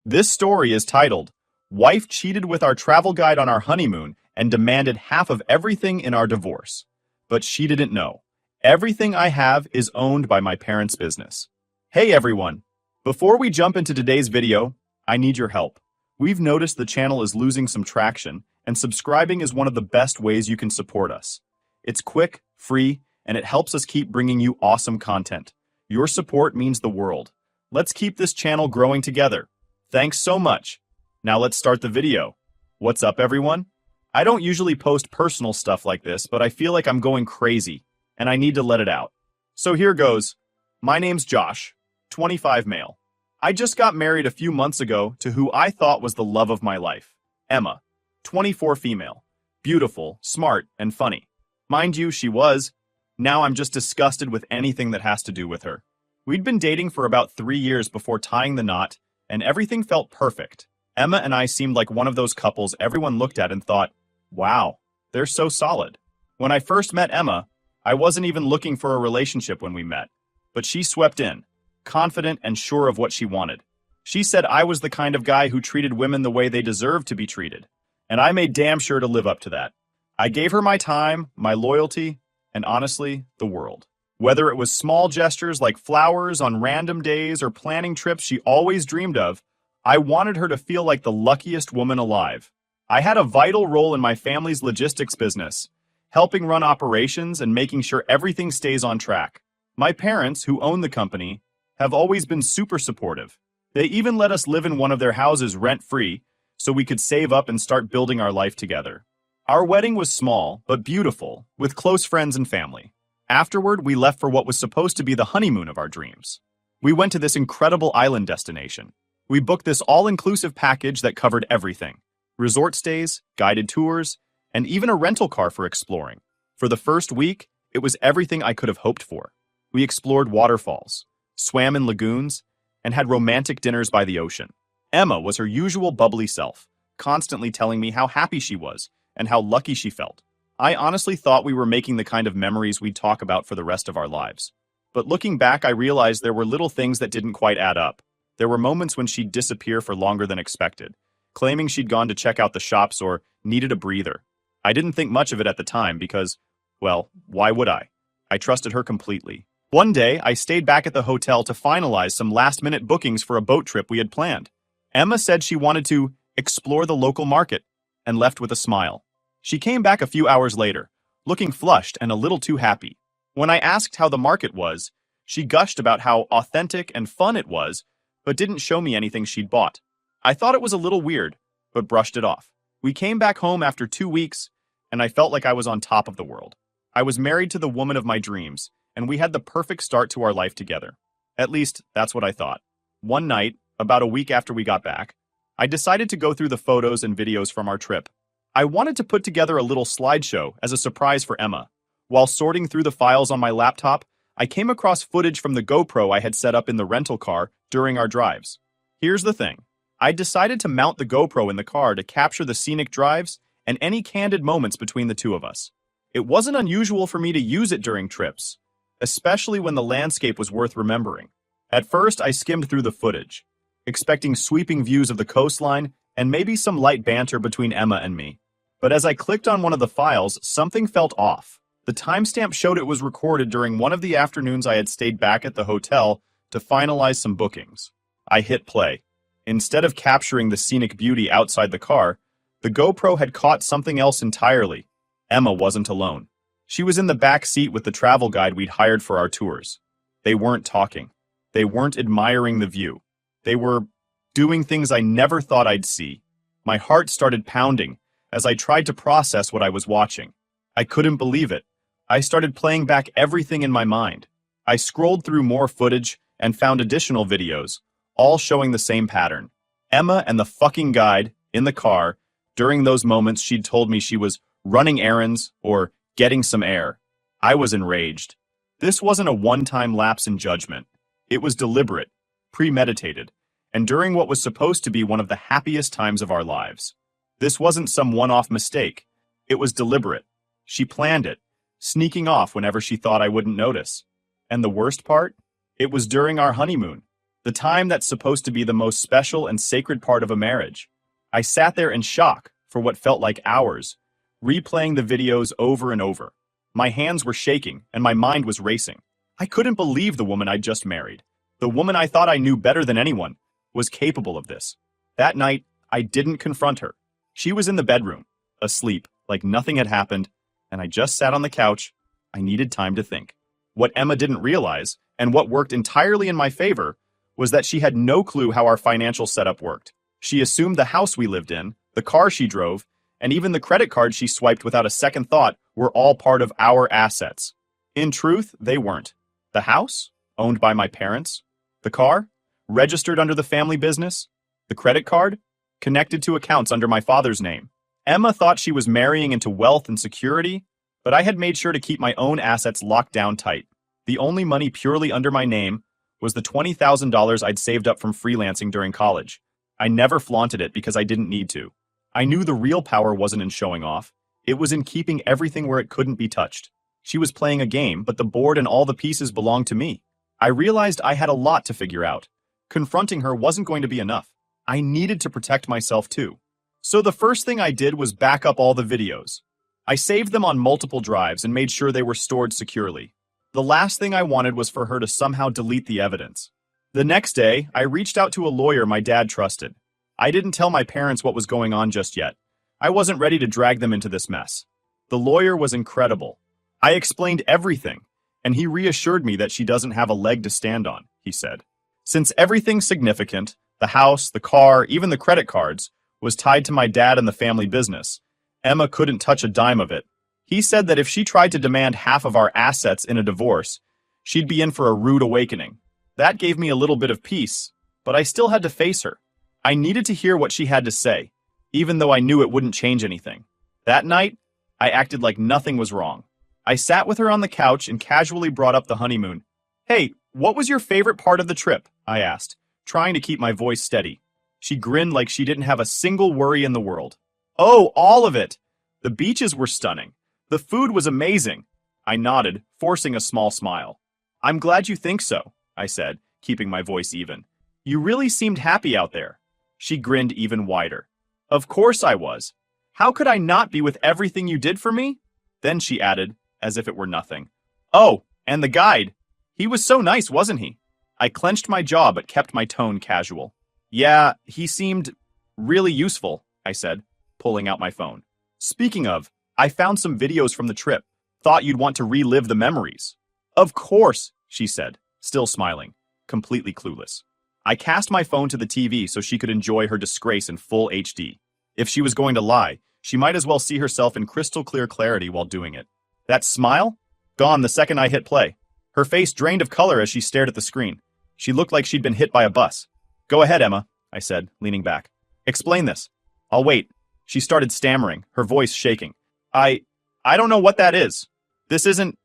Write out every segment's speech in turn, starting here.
This story is titled, Wife Cheated with Our Travel Guide on Our Honeymoon and Demanded Half of Everything in Our Divorce. But she didn't know. Everything I have is owned by my parents' business. Hey everyone! Before we jump into today's video, I need your help. We've noticed the channel is losing some traction, and subscribing is one of the best ways you can support us. It's quick, free, and it helps us keep bringing you awesome content. Your support means the world. Let's keep this channel growing together. Thanks so much. Now let's start the video. What's up, everyone? I don't usually post personal stuff like this, but I feel like I'm going crazy, and I need to let it out. So here goes. My name's Josh, 25 male. I just got married a few months ago to who I thought was the love of my life, Emma, 24 female, beautiful, smart, and funny. Mind you, she was. Now I'm just disgusted with anything that has to do with her. We'd been dating for about 3 years before tying the knot, and everything felt perfect. Emma and I seemed like one of those couples everyone looked at and thought, wow, they're so solid. When I first met Emma, I wasn't even looking for a relationship when we met, but she swept in, confident and sure of what she wanted. She said I was the kind of guy who treated women the way they deserved to be treated, and I made damn sure to live up to that. I gave her my time, my loyalty, and honestly, the world. Whether it was small gestures like flowers on random days or planning trips she always dreamed of, I wanted her to feel like the luckiest woman alive. I had a vital role in my family's logistics business, helping run operations and making sure everything stays on track. My parents, who own the company, have always been super supportive. They even let us live in one of their houses rent-free so we could save up and start building our life together. Our wedding was small, but beautiful, with close friends and family. Afterward, we left for what was supposed to be the honeymoon of our dreams. We went to this incredible island destination. We booked this all-inclusive package that covered everything: resort stays, guided tours, and even a rental car for exploring. For the first week, it was everything I could have hoped for. We explored waterfalls, swam in lagoons, and had romantic dinners by the ocean. Emma was her usual bubbly self, constantly telling me how happy she was and how lucky she felt. I honestly thought we were making the kind of memories we'd talk about for the rest of our lives. But looking back, I realized there were little things that didn't quite add up. There were moments when she'd disappear for longer than expected, claiming she'd gone to check out the shops or needed a breather. I didn't think much of it at the time because, well, why would I? I trusted her completely. One day, I stayed back at the hotel to finalize some last-minute bookings for a boat trip we had planned. Emma said she wanted to explore the local market and left with a smile. She came back a few hours later, looking flushed and a little too happy. When I asked how the market was, she gushed about how authentic and fun it was, but didn't show me anything she'd bought. I thought it was a little weird, but brushed it off. We came back home after 2 weeks, and I felt like I was on top of the world. I was married to the woman of my dreams, and we had the perfect start to our life together. At least, that's what I thought. One night, about a week after we got back, I decided to go through the photos and videos from our trip. I wanted to put together a little slideshow as a surprise for Emma. While sorting through the files on my laptop, I came across footage from the GoPro I had set up in the rental car during our drives. Here's the thing. I decided to mount the GoPro in the car to capture the scenic drives and any candid moments between the two of us. It wasn't unusual for me to use it during trips, especially when the landscape was worth remembering. At first, I skimmed through the footage, expecting sweeping views of the coastline and maybe some light banter between Emma and me. But as I clicked on one of the files, something felt off. The timestamp showed it was recorded during one of the afternoons I had stayed back at the hotel to finalize some bookings. I hit play. Instead of capturing the scenic beauty outside the car, the GoPro had caught something else entirely. Emma wasn't alone. She was in the back seat with the travel guide we'd hired for our tours. They weren't talking. They weren't admiring the view. They were doing things I never thought I'd see. My heart started pounding as I tried to process what I was watching. I couldn't believe it. I started playing back everything in my mind. I scrolled through more footage and found additional videos, all showing the same pattern. Emma and the fucking guide in the car. During those moments, she'd told me she was running errands or getting some air. I was enraged. This wasn't a one-time lapse in judgment. It was deliberate, premeditated, and during what was supposed to be one of the happiest times of our lives. This wasn't some one-off mistake. It was deliberate. She planned it, sneaking off whenever she thought I wouldn't notice. And the worst part? It was during our honeymoon. The time that's supposed to be the most special and sacred part of a marriage. I sat there in shock for what felt like hours, replaying the videos over and over. My hands were shaking and my mind was racing. I couldn't believe the woman I'd just married. The woman I thought I knew better than anyone was capable of this. That night, I didn't confront her. She was in the bedroom, asleep, like nothing had happened, and I just sat on the couch. I needed time to think. What Emma didn't realize, and what worked entirely in my favor, was that she had no clue how our financial setup worked. She assumed the house we lived in, the car she drove, and even the credit card she swiped without a second thought were all part of our assets. In truth, they weren't. The house, owned by my parents. The car, registered under the family business. The credit card, connected to accounts under my father's name. Emma thought she was marrying into wealth and security, but I had made sure to keep my own assets locked down tight. The only money purely under my name was the $20,000 I'd saved up from freelancing during college. I never flaunted it because I didn't need to. I knew the real power wasn't in showing off. It was in keeping everything where it couldn't be touched. She was playing a game, but the board and all the pieces belonged to me. I realized I had a lot to figure out. Confronting her wasn't going to be enough. I needed to protect myself too. So the first thing I did was back up all the videos. I saved them on multiple drives and made sure they were stored securely. The last thing I wanted was for her to somehow delete the evidence. The next day, I reached out to a lawyer my dad trusted. I didn't tell my parents what was going on just yet. I wasn't ready to drag them into this mess. The lawyer was incredible. I explained everything, and he reassured me that she doesn't have a leg to stand on, he said. Since everything significant, the house, the car, even the credit cards, was tied to my dad and the family business, Emma couldn't touch a dime of it. He said that if she tried to demand half of our assets in a divorce, she'd be in for a rude awakening. That gave me a little bit of peace, but I still had to face her. I needed to hear what she had to say, even though I knew it wouldn't change anything. That night, I acted like nothing was wrong. I sat with her on the couch and casually brought up the honeymoon. "Hey, what was your favorite part of the trip?" I asked, trying to keep my voice steady. She grinned like she didn't have a single worry in the world. "Oh, all of it! The beaches were stunning. The food was amazing." I nodded, forcing a small smile. "I'm glad you think so," I said, keeping my voice even. "You really seemed happy out there." She grinned even wider. "Of course I was. How could I not be with everything you did for me?" Then she added, as if it were nothing. "Oh, and the guide. He was so nice, wasn't he?" I clenched my jaw but kept my tone casual. "Yeah, he seemed really useful," I said, pulling out my phone. "Speaking of, I found some videos from the trip. Thought you'd want to relive the memories." "Of course," she said, still smiling, completely clueless. I cast my phone to the TV so she could enjoy her disgrace in full HD. If she was going to lie, she might as well see herself in crystal clear clarity while doing it. That smile? Gone the second I hit play. Her face drained of color as she stared at the screen. She looked like she'd been hit by a bus. "Go ahead, Emma," I said, leaning back. "Explain this." "I'll wait." She started stammering, her voice shaking. I don't know what that is. This isn't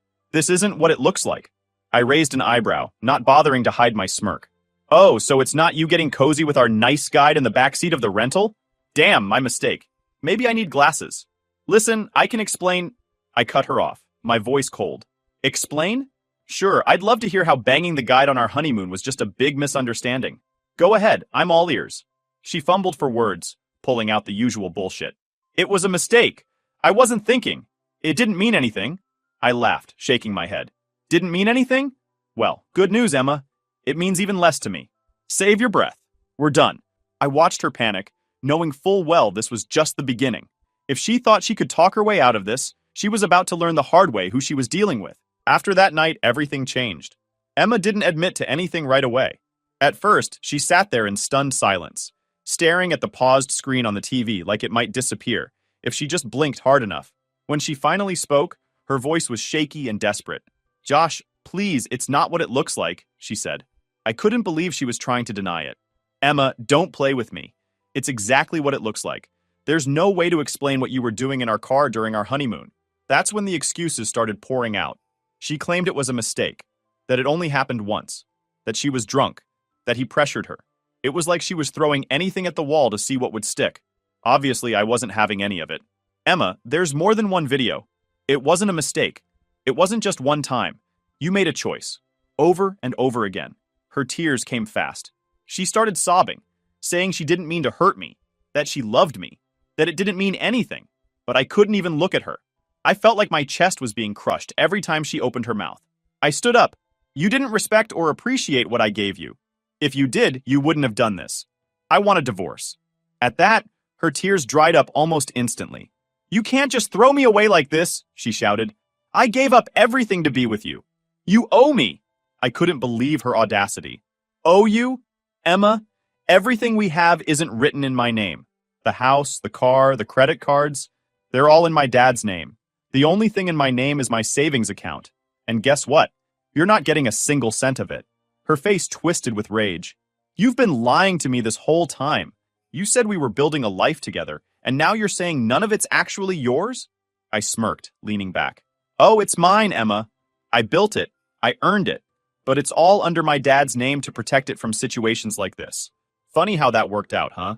what it looks like." I raised an eyebrow, not bothering to hide my smirk. "Oh, so it's not you getting cozy with our nice guide in the backseat of the rental? Damn, my mistake. Maybe I need glasses. Listen, I can explain." I cut her off, my voice cold. "Explain? Sure, I'd love to hear how banging the guide on our honeymoon was just a big misunderstanding. Go ahead, I'm all ears." She fumbled for words, pulling out the usual bullshit. "It was a mistake. I wasn't thinking. It didn't mean anything." I laughed, shaking my head. "Didn't mean anything? Well, good news, Emma. It means even less to me. Save your breath. We're done." I watched her panic, knowing full well this was just the beginning. If she thought she could talk her way out of this, she was about to learn the hard way who she was dealing with. After that night, everything changed. Emma didn't admit to anything right away. At first, she sat there in stunned silence, staring at the paused screen on the TV like it might disappear if she just blinked hard enough. When she finally spoke, her voice was shaky and desperate. "Josh, please, it's not what it looks like," she said. I couldn't believe she was trying to deny it. "Emma, don't play with me. It's exactly what it looks like. There's no way to explain what you were doing in our car during our honeymoon." That's when the excuses started pouring out. She claimed it was a mistake, that it only happened once, that she was drunk, that he pressured her. It was like she was throwing anything at the wall to see what would stick. Obviously, I wasn't having any of it. "Emma, there's more than one video. It wasn't a mistake. It wasn't just one time. You made a choice. Over and over again." Her tears came fast. She started sobbing, saying she didn't mean to hurt me, that she loved me, that it didn't mean anything. But I couldn't even look at her. I felt like my chest was being crushed every time she opened her mouth. I stood up. You didn't respect or appreciate what I gave you. If you did, you wouldn't have done this. I want a divorce. At that, her tears dried up almost instantly. You can't just throw me away like this, she shouted. I gave up everything to be with you. You owe me. I couldn't believe her audacity. Owe you? Emma, everything we have isn't written in my name. The house, the car, the credit cards, they're all in my dad's name. The only thing in my name is my savings account. And guess what? You're not getting a single cent of it. Her face twisted with rage. You've been lying to me this whole time. You said we were building a life together, and now you're saying none of it's actually yours? I smirked, leaning back. Oh, it's mine, Emma. I built it. I earned it. But it's all under my dad's name to protect it from situations like this. Funny how that worked out, huh?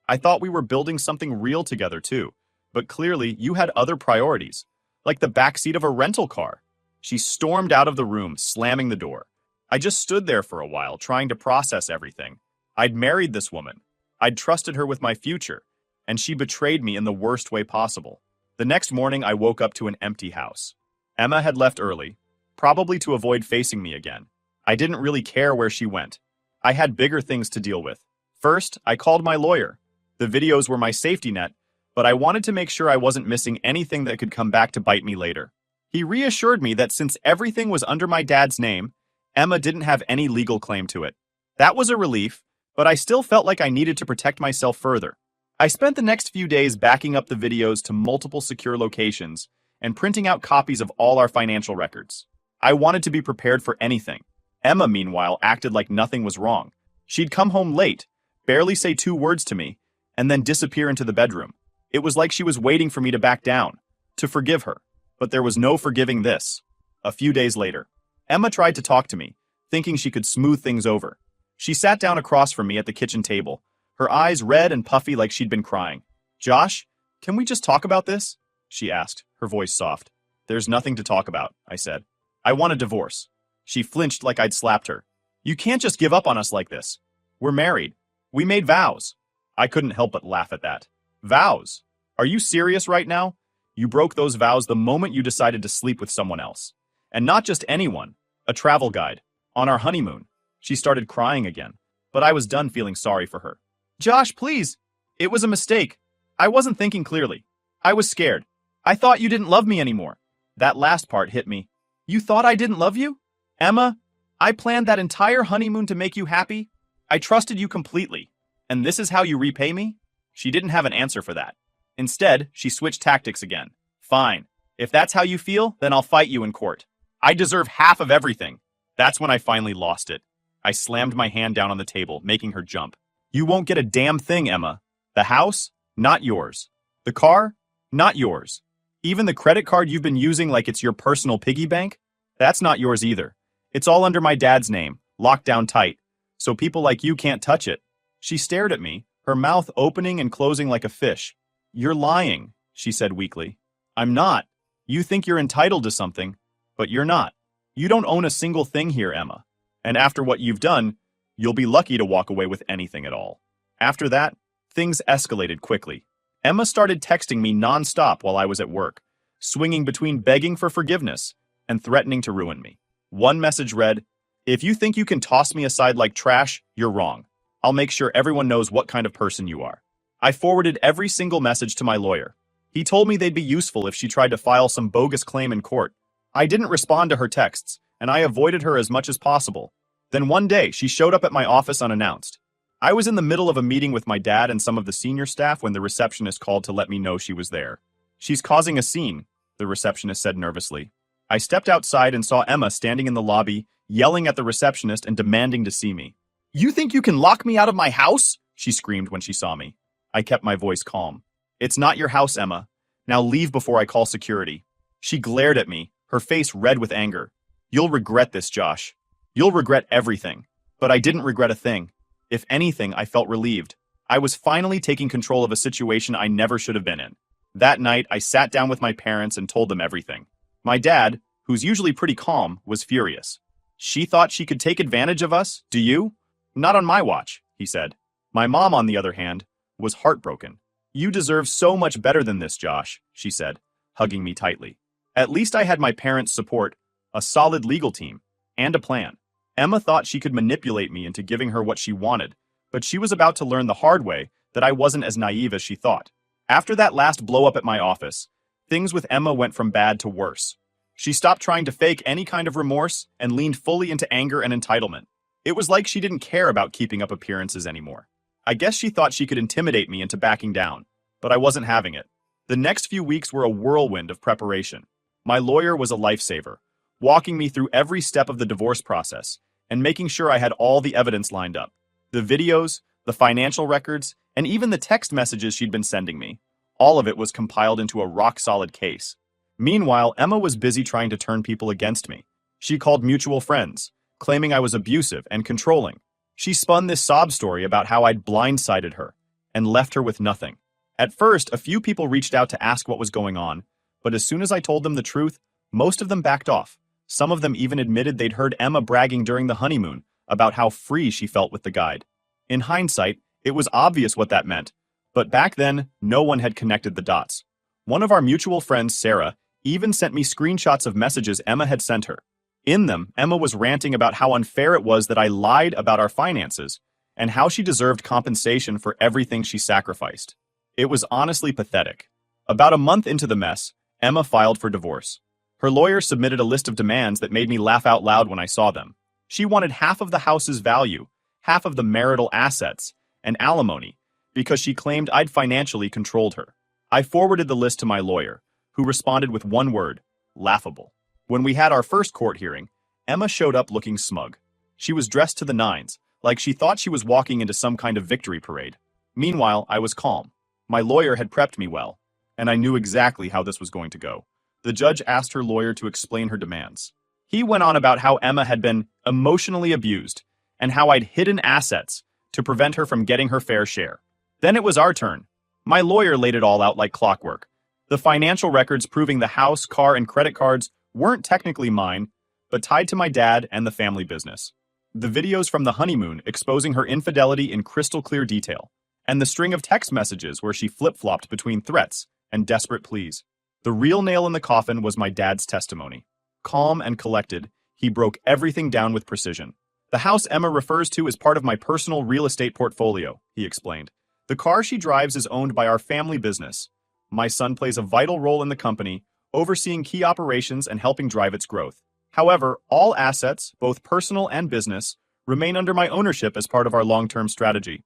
I thought we were building something real together, too. But clearly, you had other priorities, like the backseat of a rental car. She stormed out of the room, slamming the door. I just stood there for a while, trying to process everything. I'd married this woman. I'd trusted her with my future, and she betrayed me in the worst way possible. The next morning, I woke up to an empty house. Emma had left early, probably to avoid facing me again. I didn't really care where she went. I had bigger things to deal with. First, I called my lawyer. The videos were my safety net, but I wanted to make sure I wasn't missing anything that could come back to bite me later. He reassured me that since everything was under my dad's name, Emma didn't have any legal claim to it. That was a relief, but I still felt like I needed to protect myself further. I spent the next few days backing up the videos to multiple secure locations and printing out copies of all our financial records. I wanted to be prepared for anything. Emma, meanwhile, acted like nothing was wrong. She'd come home late, barely say 2 words to me, and then disappear into the bedroom. It was like she was waiting for me to back down, to forgive her. But there was no forgiving this. A few days later, Emma tried to talk to me, thinking she could smooth things over. She sat down across from me at the kitchen table, her eyes red and puffy like she'd been crying. Josh, can we just talk about this? She asked, her voice soft. There's nothing to talk about, I said. I want a divorce. She flinched like I'd slapped her. You can't just give up on us like this. We're married. We made vows. I couldn't help but laugh at that. Vows? Are you serious right now? You broke those vows the moment you decided to sleep with someone else. And not just anyone, a travel guide, on our honeymoon. She started crying again, but I was done feeling sorry for her. Josh, please. It was a mistake. I wasn't thinking clearly. I was scared. I thought you didn't love me anymore. That last part hit me. You thought I didn't love you? Emma, I planned that entire honeymoon to make you happy. I trusted you completely. And this is how you repay me? She didn't have an answer for that. Instead, she switched tactics again. Fine. If that's how you feel, then I'll fight you in court. I deserve half of everything. That's when I finally lost it. I slammed my hand down on the table, making her jump. You won't get a damn thing, Emma. The house? Not yours. The car? Not yours. Even the credit card you've been using like it's your personal piggy bank? That's not yours either. It's all under my dad's name, locked down tight, so people like you can't touch it. She stared at me, her mouth opening and closing like a fish. You're lying, she said weakly. I'm not. You think you're entitled to something, but you're not. You don't own a single thing here, Emma. And after what you've done, you'll be lucky to walk away with anything at all. After that, things escalated quickly. Emma started texting me nonstop while I was at work, swinging between begging for forgiveness and threatening to ruin me. One message read, "If you think you can toss me aside like trash, you're wrong. I'll make sure everyone knows what kind of person you are." I forwarded every single message to my lawyer. He told me they'd be useful if she tried to file some bogus claim in court. I didn't respond to her texts, and I avoided her as much as possible. Then one day, she showed up at my office unannounced. I was in the middle of a meeting with my dad and some of the senior staff when the receptionist called to let me know she was there. She's causing a scene, the receptionist said nervously. I stepped outside and saw Emma standing in the lobby, yelling at the receptionist and demanding to see me. "You think you can lock me out of my house?" she screamed when she saw me. I kept my voice calm. "It's not your house, Emma. Now leave before I call security." She glared at me, her face red with anger. "You'll regret this, Josh. You'll regret everything." But I didn't regret a thing. If anything, I felt relieved. I was finally taking control of a situation I never should have been in. That night, I sat down with my parents and told them everything. My dad, who's usually pretty calm, was furious. She thought she could take advantage of us, do you? Not on my watch, he said. My mom, on the other hand, was heartbroken. You deserve so much better than this, Josh, she said, hugging me tightly. At least I had my parents' support, a solid legal team, and a plan. Emma thought she could manipulate me into giving her what she wanted, but she was about to learn the hard way that I wasn't as naive as she thought. After that last blow-up at my office, things with Emma went from bad to worse. She stopped trying to fake any kind of remorse and leaned fully into anger and entitlement. It was like she didn't care about keeping up appearances anymore. I guess she thought she could intimidate me into backing down, but I wasn't having it. The next few weeks were a whirlwind of preparation. My lawyer was a lifesaver, walking me through every step of the divorce process and making sure I had all the evidence lined up. The videos, the financial records, and even the text messages she'd been sending me. All of it was compiled into a rock-solid case. Meanwhile, Emma was busy trying to turn people against me. She called mutual friends, claiming I was abusive and controlling. She spun this sob story about how I'd blindsided her and left her with nothing. At first, a few people reached out to ask what was going on, but as soon as I told them the truth, most of them backed off. Some of them even admitted they'd heard Emma bragging during the honeymoon about how free she felt with the guide. In hindsight, it was obvious what that meant, but back then, no one had connected the dots. One of our mutual friends, Sarah, even sent me screenshots of messages Emma had sent her. In them, Emma was ranting about how unfair it was that I lied about our finances and how she deserved compensation for everything she sacrificed. It was honestly pathetic. About a month into the mess, Emma filed for divorce. Her lawyer submitted a list of demands that made me laugh out loud when I saw them. She wanted half of the house's value, half of the marital assets, and alimony, because she claimed I'd financially controlled her. I forwarded the list to my lawyer, who responded with one word: laughable. When we had our first court hearing, Emma showed up looking smug. She was dressed to the nines, like she thought she was walking into some kind of victory parade. Meanwhile, I was calm. My lawyer had prepped me well, and I knew exactly how this was going to go. The judge asked her lawyer to explain her demands. He went on about how Emma had been emotionally abused and how I'd hidden assets to prevent her from getting her fair share. Then it was our turn. My lawyer laid it all out like clockwork. The financial records proving the house, car, and credit cards weren't technically mine, but tied to my dad and the family business. The videos from the honeymoon exposing her infidelity in crystal clear detail, and the string of text messages where she flip-flopped between threats and desperate pleas. The real nail in the coffin was my dad's testimony. Calm and collected, he broke everything down with precision. The house Emma refers to is part of my personal real estate portfolio, he explained. The car she drives is owned by our family business. My son plays a vital role in the company, overseeing key operations and helping drive its growth. However, all assets, both personal and business, remain under my ownership as part of our long-term strategy.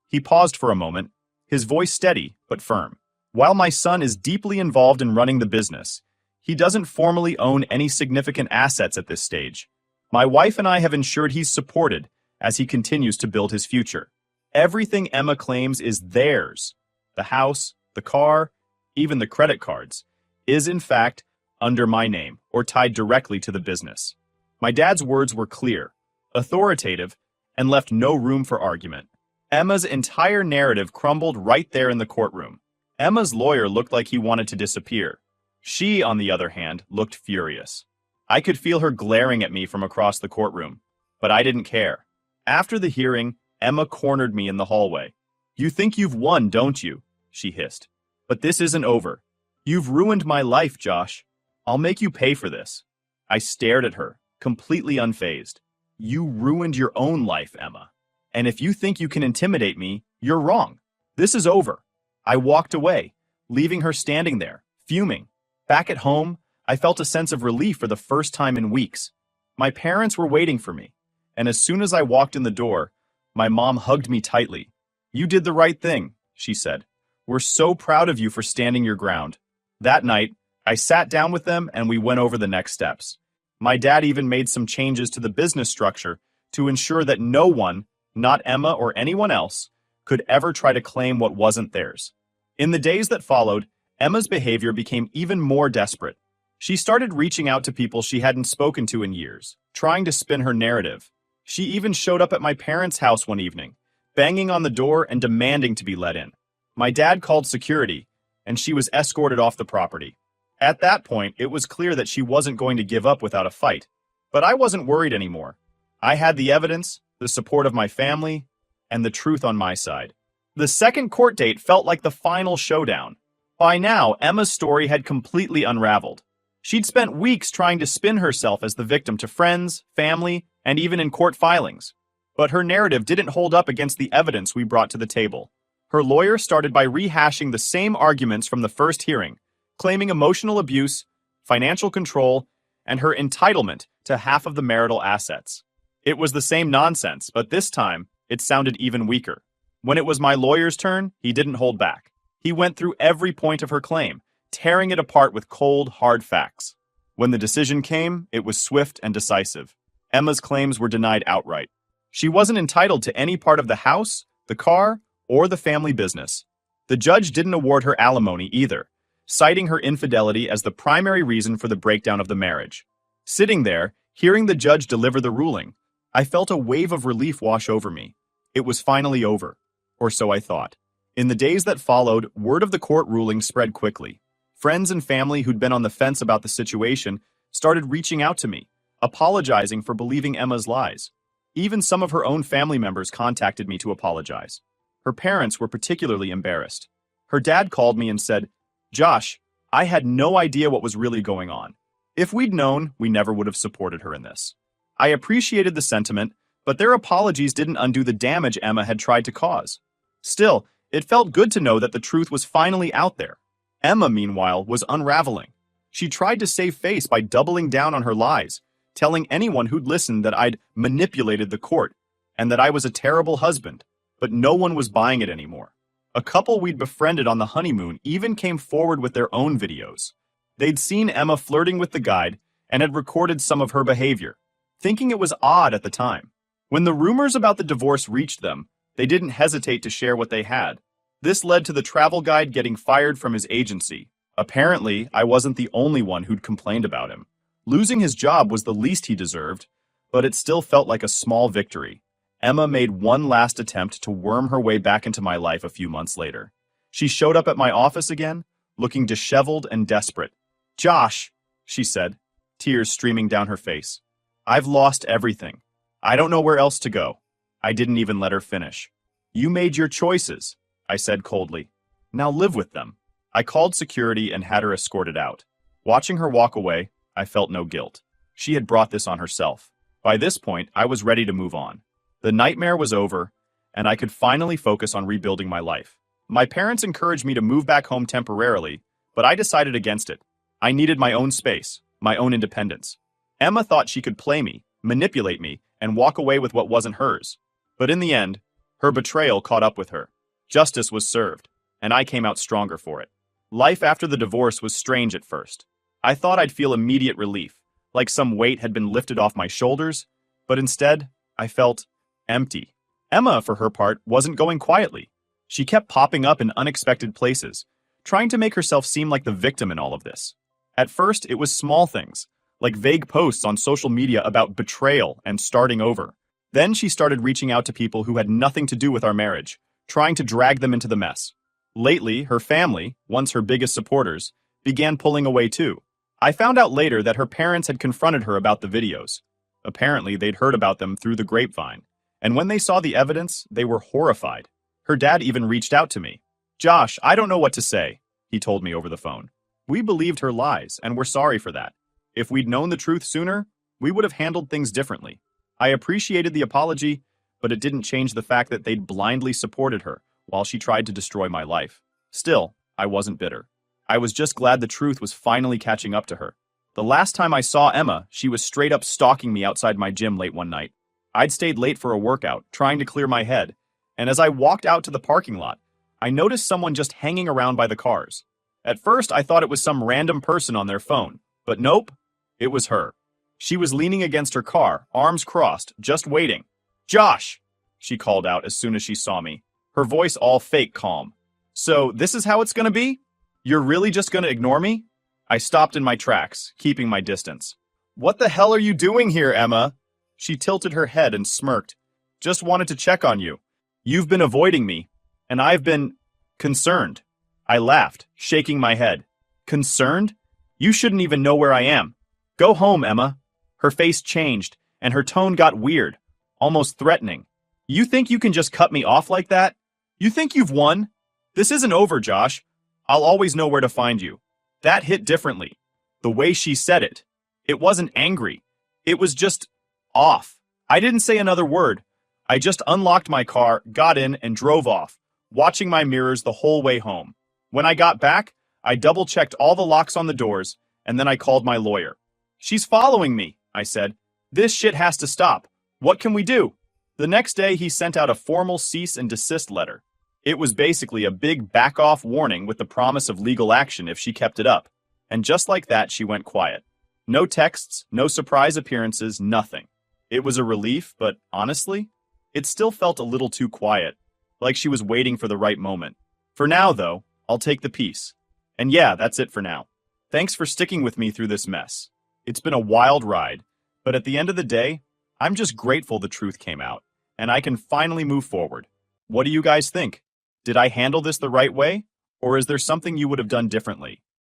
He paused for a moment, his voice steady but firm. While my son is deeply involved in running the business, he doesn't formally own any significant assets at this stage. My wife and I have ensured he's supported as he continues to build his future. Everything Emma claims is theirs. The house, the car, even the credit cards, is in fact under my name or tied directly to the business. My dad's words were clear, authoritative, and left no room for argument. Emma's entire narrative crumbled right there in the courtroom. Emma's lawyer looked like he wanted to disappear. She, on the other hand, looked furious. I could feel her glaring at me from across the courtroom, but I didn't care. After the hearing, Emma cornered me in the hallway. "You think you've won, don't you?" she hissed. "But this isn't over. You've ruined my life, Josh. I'll make you pay for this." I stared at her, completely unfazed. "You ruined your own life, Emma. And if you think you can intimidate me, you're wrong. This is over." I walked away, leaving her standing there, fuming. Back at home, I felt a sense of relief for the first time in weeks. My parents were waiting for me, and as soon as I walked in the door, my mom hugged me tightly. "You did the right thing," she said. "We're so proud of you for standing your ground." That night, I sat down with them and we went over the next steps. My dad even made some changes to the business structure to ensure that no one, not Emma or anyone else, could ever try to claim what wasn't theirs. In the days that followed, Emma's behavior became even more desperate. She started reaching out to people she hadn't spoken to in years, trying to spin her narrative. She even showed up at my parents' house one evening, banging on the door and demanding to be let in. My dad called security, and she was escorted off the property. At that point, it was clear that she wasn't going to give up without a fight. But I wasn't worried anymore. I had the evidence, the support of my family, and the truth on my side. The second court date felt like the final showdown. By now, Emma's story had completely unraveled. She'd spent weeks trying to spin herself as the victim to friends, family, and even in court filings. But her narrative didn't hold up against the evidence we brought to the table. Her lawyer started by rehashing the same arguments from the first hearing, claiming emotional abuse, financial control, and her entitlement to half of the marital assets. It was the same nonsense, but this time, it sounded even weaker. When it was my lawyer's turn, he didn't hold back. He went through every point of her claim, tearing it apart with cold, hard facts. When the decision came, it was swift and decisive. Emma's claims were denied outright. She wasn't entitled to any part of the house, the car, or the family business. The judge didn't award her alimony either, citing her infidelity as the primary reason for the breakdown of the marriage. Sitting there, hearing the judge deliver the ruling, I felt a wave of relief wash over me. It was finally over, or so I thought. In the days that followed, word of the court ruling spread quickly. Friends and family who'd been on the fence about the situation started reaching out to me, apologizing for believing Emma's lies. Even some of her own family members contacted me to apologize. Her parents were particularly embarrassed. Her dad called me and said, "Josh, I had no idea what was really going on. If we'd known, we never would have supported her in this." I appreciated the sentiment, but their apologies didn't undo the damage Emma had tried to cause. Still, it felt good to know that the truth was finally out there. Emma, meanwhile, was unraveling. She tried to save face by doubling down on her lies, telling anyone who'd listened that I'd manipulated the court, and that I was a terrible husband, but no one was buying it anymore. A couple we'd befriended on the honeymoon even came forward with their own videos. They'd seen Emma flirting with the guide and had recorded some of her behavior, thinking it was odd at the time. When the rumors about the divorce reached them, they didn't hesitate to share what they had. This led to the travel guide getting fired from his agency. Apparently, I wasn't the only one who'd complained about him. Losing his job was the least he deserved, but it still felt like a small victory. Emma made one last attempt to worm her way back into my life a few months later. She showed up at my office again, looking disheveled and desperate. "Josh," she said, tears streaming down her face. "I've lost everything. I don't know where else to go." I didn't even let her finish. "You made your choices," I said coldly. "Now live with them." I called security and had her escorted out. Watching her walk away, I felt no guilt. She had brought this on herself. By this point, I was ready to move on. The nightmare was over, and I could finally focus on rebuilding my life. My parents encouraged me to move back home temporarily, but I decided against it. I needed my own space, my own independence. Emma thought she could play me, manipulate me, and walk away with what wasn't hers. But in the end, her betrayal caught up with her. Justice was served, and I came out stronger for it. Life after the divorce was strange at first. I thought I'd feel immediate relief, like some weight had been lifted off my shoulders, but instead, I felt empty. Emma, for her part, wasn't going quietly. She kept popping up in unexpected places, trying to make herself seem like the victim in all of this. At first, it was small things, like vague posts on social media about betrayal and starting over. Then she started reaching out to people who had nothing to do with our marriage, trying to drag them into the mess. Lately, her family, once her biggest supporters, began pulling away too. I found out later that her parents had confronted her about the videos. Apparently, they'd heard about them through the grapevine, and when they saw the evidence, they were horrified. Her dad even reached out to me. "Josh, I don't know what to say," he told me over the phone. "We believed her lies, and we're sorry for that. If we'd known the truth sooner, we would have handled things differently." I appreciated the apology, but it didn't change the fact that they'd blindly supported her while she tried to destroy my life. Still, I wasn't bitter. I was just glad the truth was finally catching up to her. The last time I saw Emma, she was straight up stalking me outside my gym late one night. I'd stayed late for a workout, trying to clear my head, and as I walked out to the parking lot, I noticed someone just hanging around by the cars. At first, I thought it was some random person on their phone, but nope, it was her. She was leaning against her car, arms crossed, just waiting. "Josh!" she called out as soon as she saw me, her voice all fake calm. "So, this is how it's gonna be? You're really just gonna ignore me?" I stopped in my tracks, keeping my distance. "What the hell are you doing here, Emma?" She tilted her head and smirked. "Just wanted to check on you. You've been avoiding me, and I've been concerned." I laughed, shaking my head. "Concerned? You shouldn't even know where I am. Go home, Emma." Her face changed, and her tone got weird, almost threatening. You think you can just cut me off like that? You think you've won? This isn't over, Josh. I'll always know where to find you. That hit differently. The way she said it. It wasn't angry. It was just off. I didn't say another word. I just unlocked my car, got in, and drove off, watching my mirrors the whole way home. When I got back, I double-checked all the locks on the doors, and then I called my lawyer. She's following me, I said. This shit has to stop. What can we do? The next day, he sent out a formal cease and desist letter. It was basically a big back-off warning with the promise of legal action if she kept it up. And just like that, she went quiet. No texts, no surprise appearances, nothing. It was a relief, but honestly, it still felt a little too quiet, like she was waiting for the right moment. For now, though, I'll take the peace. And yeah, that's it for now. Thanks for sticking with me through this mess. It's been a wild ride, but at the end of the day, I'm just grateful the truth came out, and I can finally move forward. What do you guys think? Did I handle this the right way, or is there something you would have done differently?